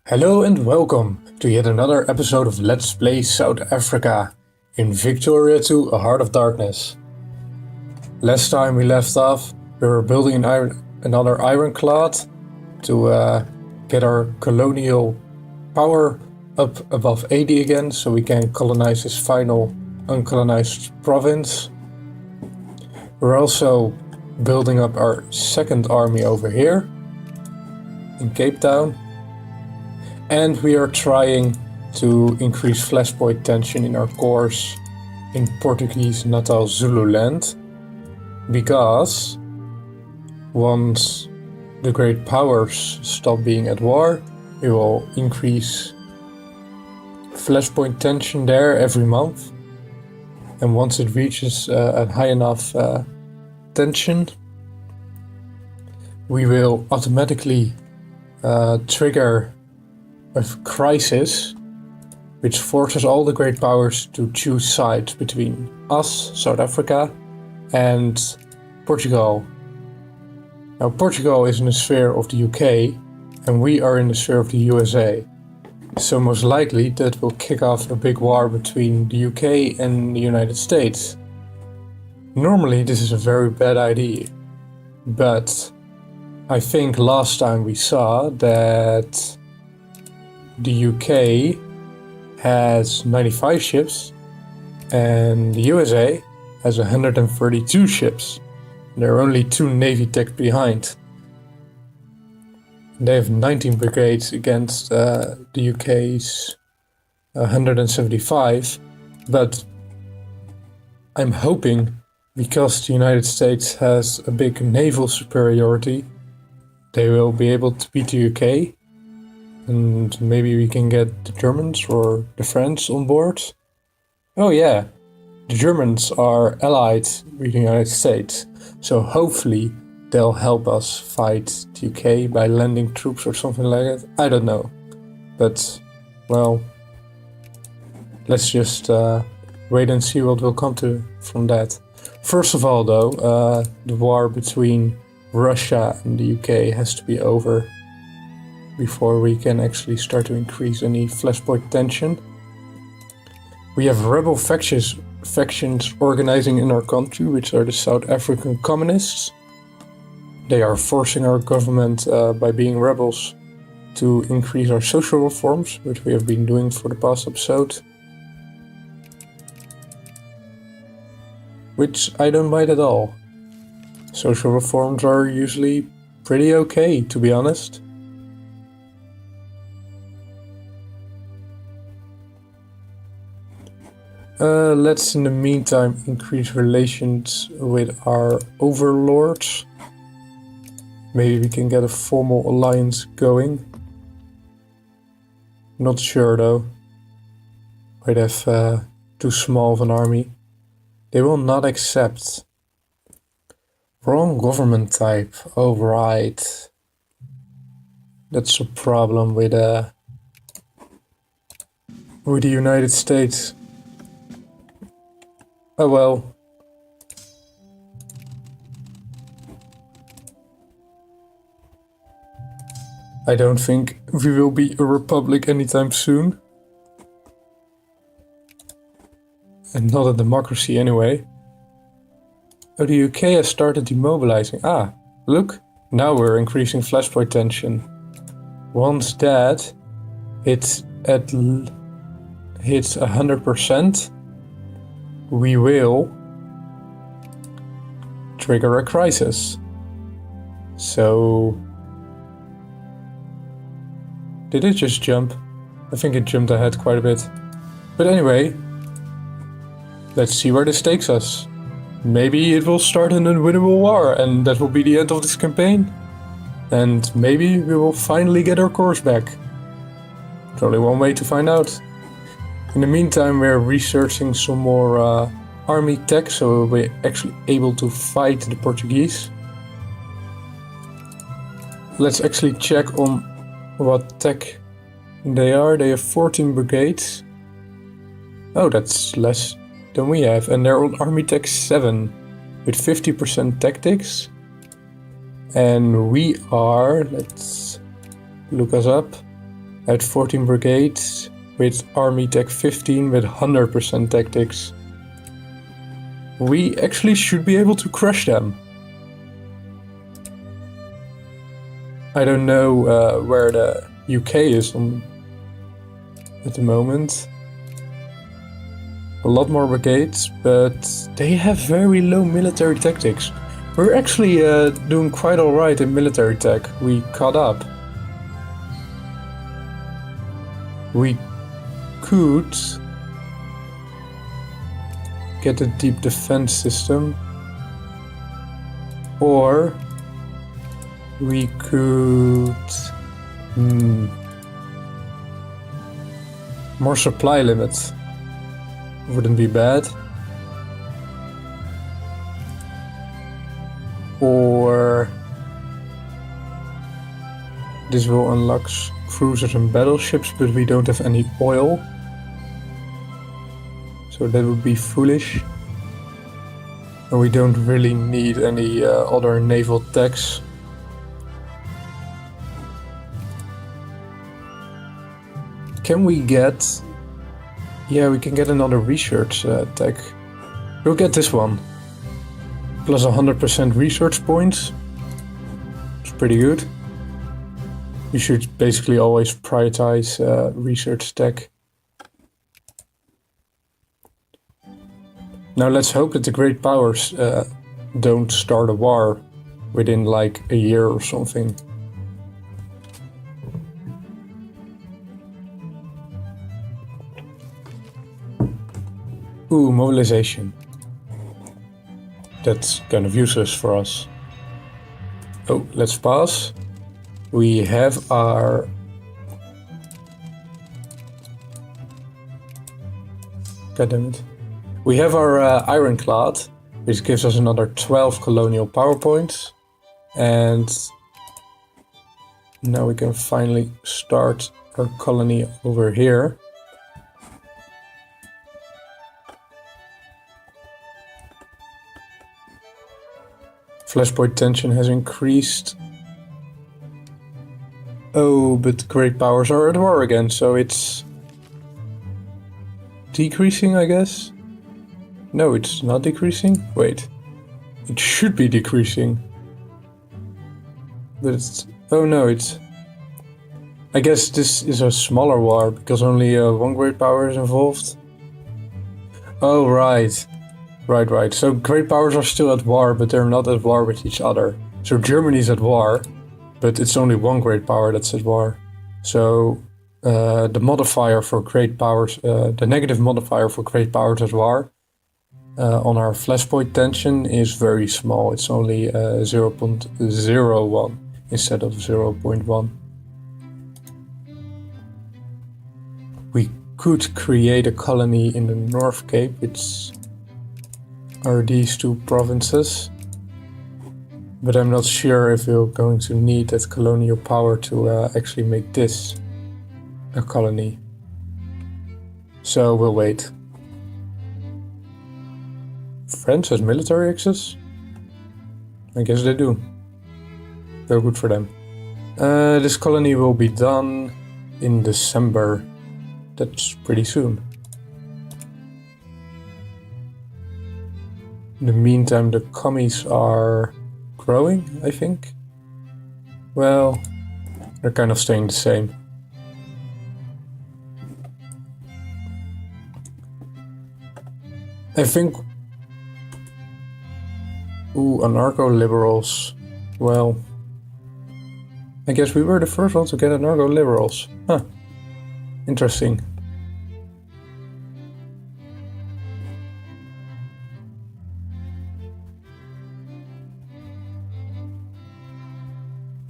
Hello and welcome to yet another episode of Let's Play South Africa in Victoria 2, A Heart of Darkness. Last time we left off, we were building another ironclad to get our colonial power up above 80 again, so we can colonize this final uncolonized province. We're also building up our second army over here in Cape Town. And we are trying to increase flashpoint tension in our cores in Portuguese Natal Zululand, because once the great powers stop being at war, we will increase flashpoint tension there every month. And once it reaches a high enough tension, we will automatically trigger a crisis which forces all the great powers to choose sides between us, South Africa, and Portugal. Now, Portugal is in the sphere of the UK and we are in the sphere of the USA. So most likely that will kick off a big war between the UK and the United States. Normally this is a very bad idea, but I think last time we saw that the UK has 95 ships and the USA has 132 ships. There are only 2 Navy tech behind. They have 19 brigades against the UK's 175, but I'm hoping, because the United States has a big naval superiority, they will be able to beat the UK. And maybe we can get the Germans or the French on board. Oh yeah, the Germans are allied with the United States, so hopefully they'll help us fight the UK by lending troops or something like that. I don't know, but well, let's just wait and see what will come from that. First of all though, the war between Russia and the UK has to be over before we can actually start to increase any flashpoint tension. We have rebel factions organizing in our country, which are the South African communists. They are forcing our government by being rebels to increase our social reforms, which we have been doing for the past episode. Which I don't mind at all. Social reforms are usually pretty okay, to be honest. Let's in the meantime increase relations with our overlords. Maybe we can get a formal alliance going. Not sure though. Might have too small of an army. They will not accept. Wrong government type. Oh right. That's a problem with the United States. Oh well. I don't think we will be a republic anytime soon. And not a democracy anyway. Oh, the UK has started demobilizing. Ah, look, now we're increasing flashpoint tension. Once that hits 100%, we will trigger a crisis. So, did it just jump? I think it jumped ahead quite a bit. But anyway, let's see where this takes us. Maybe it will start an unwinnable war and that will be the end of this campaign. And maybe we will finally get our cores back. There's only one way to find out. In the meantime, we're researching some more army tech, so we'll be actually able to fight the Portuguese. Let's actually check on what tech they are. They have 14 brigades. Oh, that's less than we have. And they're on army tech 7 with 50% tactics. And we are, let's look us up, I had 14 brigades with Army Tech 15 with 100% tactics. We actually should be able to crush them. I don't know where the UK is at the moment. A lot more brigades, but they have very low military tactics. We're actually doing quite alright in military tech. We caught up. We could get a deep defense system, or we could more supply limits. Wouldn't be bad. Or this will unlock cruisers and battleships, but we don't have any oil. So that would be foolish. And we don't really need any other naval techs. Can we get... Yeah, we can get another research tech. We'll get this one. Plus 100% research points. It's pretty good. You should basically always prioritize research tech. Now let's hope that the great powers don't start a war within like a year or something. Ooh, mobilization. That's kind of useless for us. Oh, let's pass. We have our... God damn it. We have our ironclad, which gives us another 12 colonial power points. And now we can finally start our colony over here. Flashpoint tension has increased. Oh, but great powers are at war again, so it's decreasing, I guess? No, it's not decreasing? Wait. It should be decreasing. But it's... Oh no, it's... I guess this is a smaller war, because only one great power is involved. Oh, right. Right. So great powers are still at war, but they're not at war with each other. So Germany's at war, but it's only one great power that's at war. So the modifier for great powers, the negative modifier for great powers at war on our flashpoint tension is very small. It's only 0.01 instead of 0.1. We could create a colony in the North Cape, which are these two provinces, but I'm not sure if we're going to need that colonial power to actually make this a colony. So we'll wait. France has military access? I guess they do. Very good for them. This colony will be done in December. That's pretty soon. In the meantime, the commies are growing, I think. Well, they're kind of staying the same. I think... Ooh, anarcho-liberals. Well, I guess we were the first ones to get anarcho-liberals. Huh. Interesting.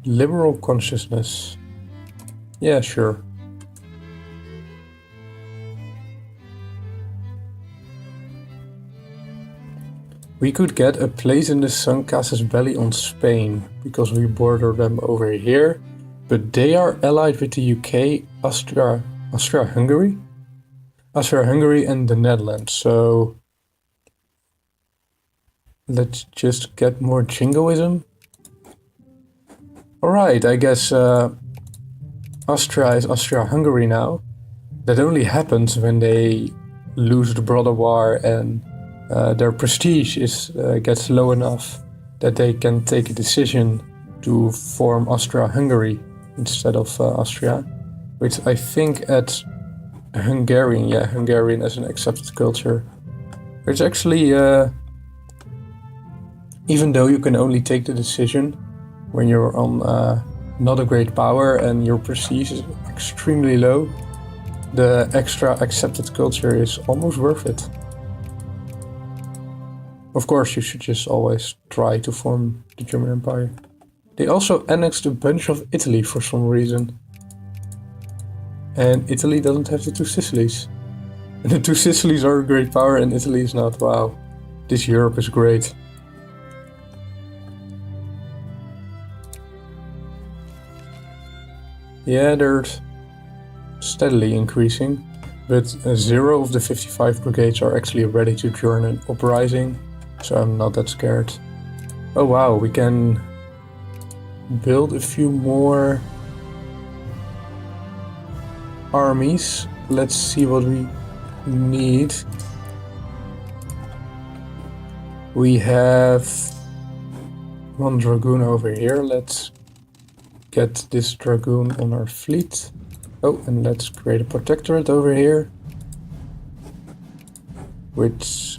Liberal consciousness. Yeah, sure. We could get a place in the Sun Casus Belli on Spain, because we border them over here, but they are allied with the UK, Austria-Hungary and the Netherlands, so let's just get more jingoism. Alright, I guess... Oh Austria is Austria-Hungary now. That only happens when they lose the brother war and their prestige gets low enough that they can take a decision to form Austria-Hungary instead of Austria, which I think at Hungarian as an accepted culture. It's actually, even though you can only take the decision when you're on not a great power and your prestige is extremely low, the extra accepted culture is almost worth it. Of course, you should just always try to form the German Empire. They also annexed a bunch of Italy for some reason. And Italy doesn't have the two Sicilies. And the two Sicilies are a great power and Italy is not. Wow, this Europe is great. Yeah, they're steadily increasing, but 0 of the 55 brigades are actually ready to join an uprising, so I'm not that scared. Oh wow, we can build a few more armies. Let's see what we need. We have 1 dragoon over here. Let's get this dragoon on our fleet. Oh, and let's create a protectorate over here, which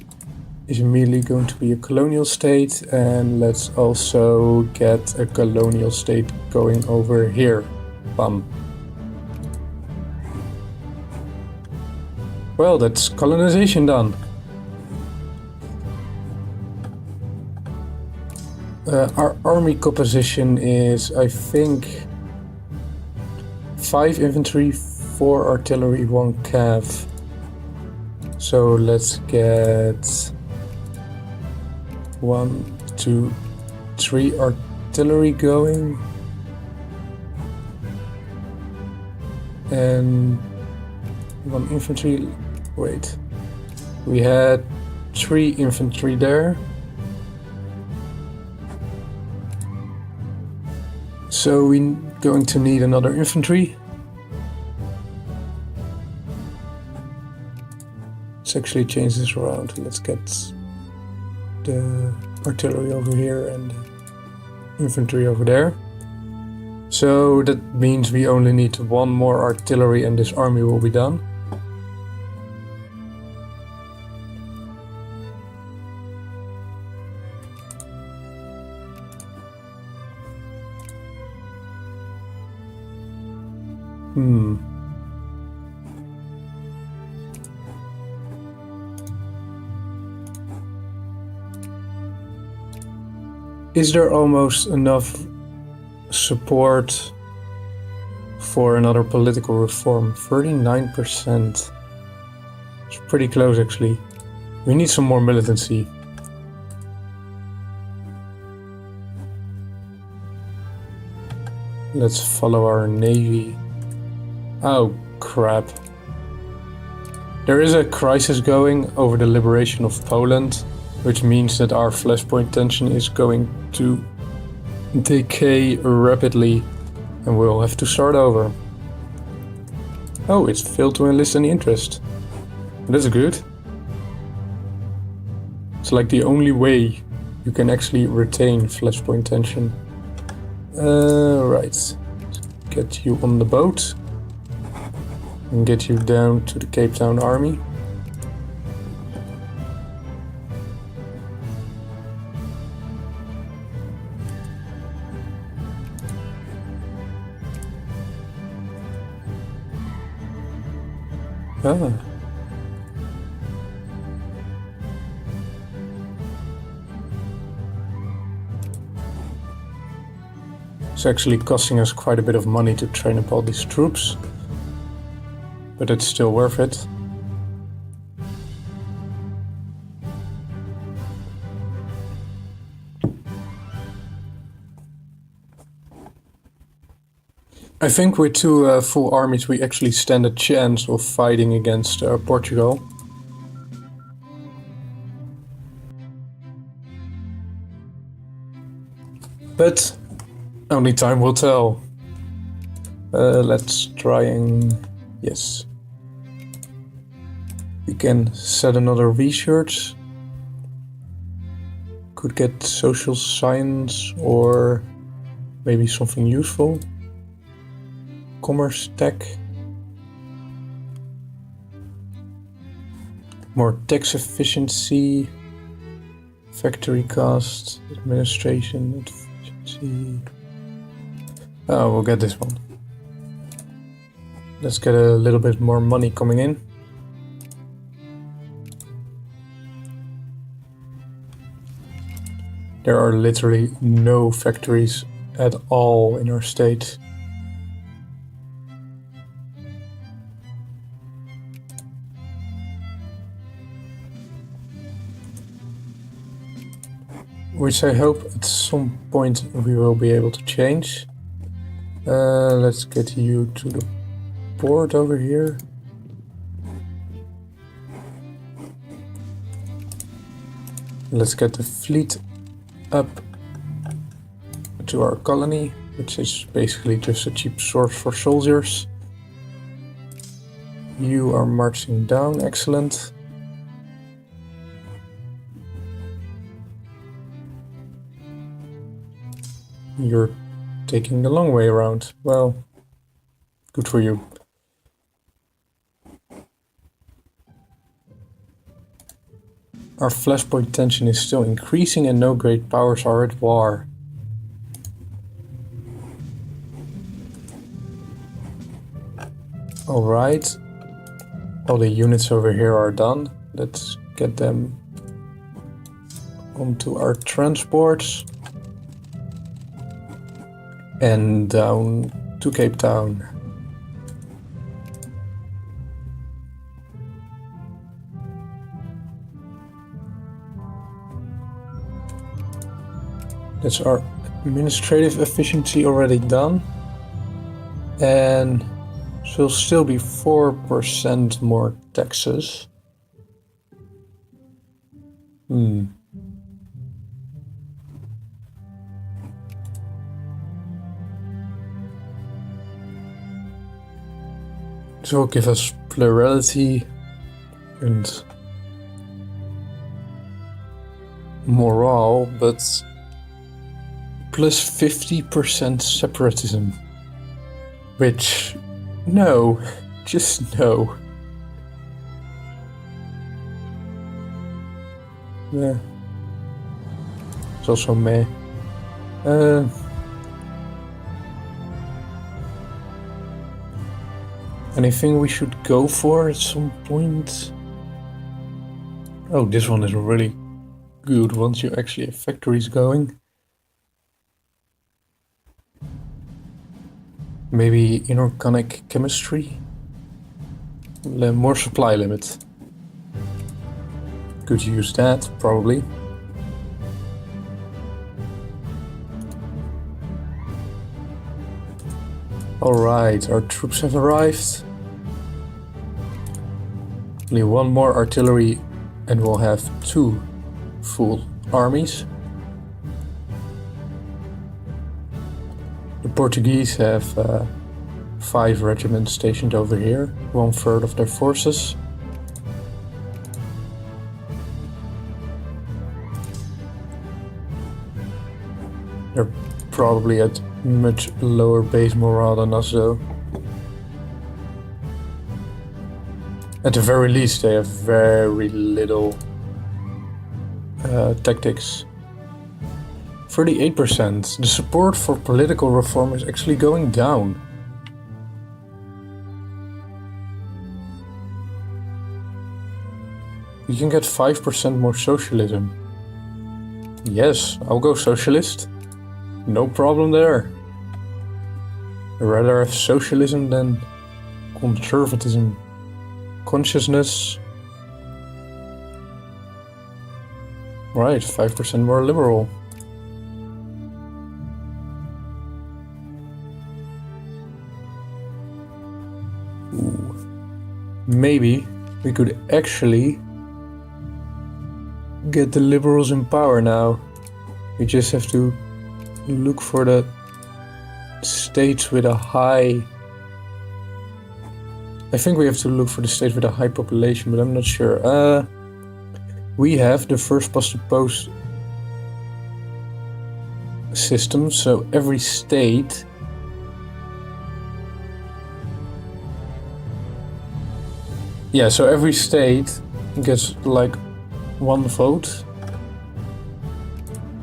is immediately going to be a colonial state, and let's also get a colonial state going over here. Bam. Well, that's colonization done. Our army composition is, I think, 5 infantry, 4 artillery, 1 cav. So let's get 1, 2, 3 artillery going. And 1 infantry. Wait. We had 3 infantry there. So we're going to need another infantry. Let's actually change this around. Let's get the artillery over here and the infantry over there. So that means we only need 1 more artillery and this army will be done. Is there almost enough support for another political reform? 39%. It's pretty close actually. We need some more militancy. Let's follow our navy. Oh crap. There is a crisis going over the liberation of Poland, which means that our flashpoint tension is going to decay rapidly and we'll have to start over. Oh, it's failed to enlist any interest. That's good. It's like the only way you can actually retain flashpoint tension. Right. Get you on the boat and get you down to the Cape Town army. Ah. It's actually costing us quite a bit of money to train up all these troops, but it's still worth it. I think with 2 full armies we actually stand a chance of fighting against Portugal. But only time will tell. Let's try and... yes. We can set another research. Could get social science or maybe something useful. Commerce tech. More tax efficiency. Factory cost. Administration efficiency. Oh, we'll get this one. Let's get a little bit more money coming in. There are literally no factories at all in our state. Which I hope at some point we will be able to change. Let's get you to the port over here. Let's get the fleet up to our colony, which is basically just a cheap source for soldiers. You are marching down, excellent. You're taking the long way around. Well, good for you. Our flashpoint tension is still increasing and no great powers are at war. Alright. All the units over here are done. Let's get them onto our transports. And down to Cape Town. That's our administrative efficiency already done. And so it'll still be 4% more taxes. So it'll give us plurality and morale, but plus 50% separatism. Which, no, just no. Yeah. It's also meh. Anything we should go for at some point? Oh, this one is really good once you actually have factories going. Maybe inorganic chemistry? More supply limit. Could use that, probably. Alright, our troops have arrived. Only one more artillery and we'll have 2 full armies. The Portuguese have 5 regiments stationed over here, 1/3 of their forces. They're probably at much lower base morale than us though. At the very least they have very little tactics. 38%. The support for political reform is actually going down. You can get 5% more socialism. Yes, I'll go socialist. No problem there. I'd rather have socialism than conservatism. Consciousness. Right, 5% more liberal. Ooh. Maybe we could actually get the liberals in power now. We just have to look for the states with a high I think we have to look for the state with a high population, but I'm not sure. We have the first past the post system, so every state so every state gets like one vote.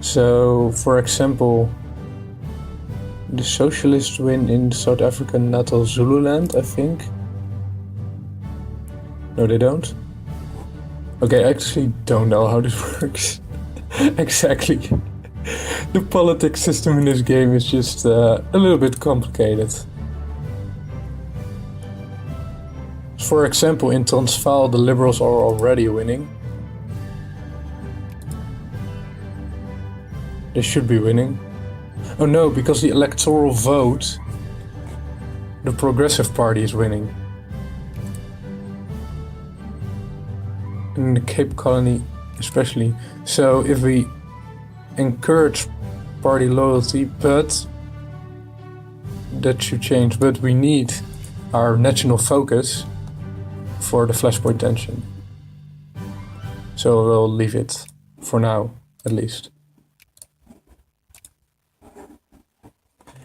So for example, the socialists win in South African Natal Zululand, I think. No, they don't. Okay, I actually don't know how this works exactly. The politics system in this game is just a little bit complicated. For example, in Transvaal, the Liberals are already winning. They should be winning. Oh no, because the electoral vote, the Progressive Party is winning. In the Cape Colony especially. So if we encourage party loyalty, but that should change. But we need our national focus for the flashpoint tension. So we'll leave it for now, at least.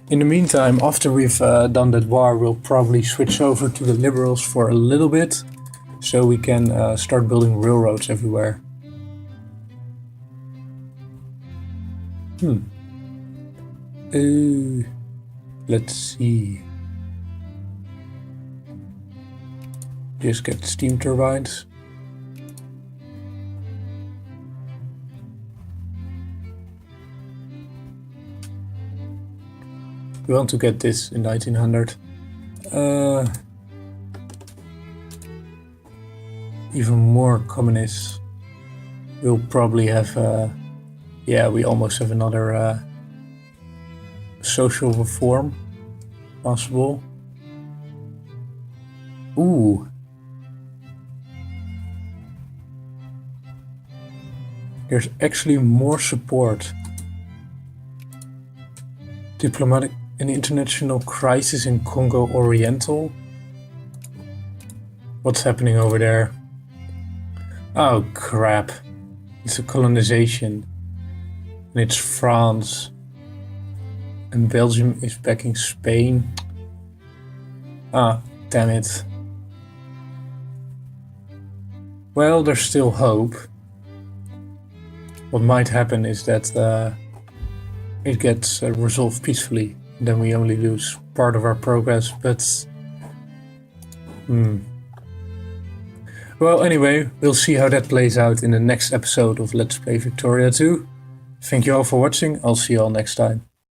In the meantime, after we've done that war, we'll probably switch over to the Liberals for a little bit, so we can start building railroads everywhere. Let's see. Just get steam turbines. We want to get this in 1900. Even more communists. We'll probably have, we almost have another social reform possible. Ooh. There's actually more support. Diplomatic and international crisis in Congo Oriental. What's happening over there? Oh crap. It's a colonization. And it's France. And Belgium is backing Spain. Ah, damn it. Well, there's still hope. What might happen is that it gets resolved peacefully. Then we only lose part of our progress, but... Well, anyway, we'll see how that plays out in the next episode of Let's Play Victoria 2. Thank you all for watching. I'll see you all next time.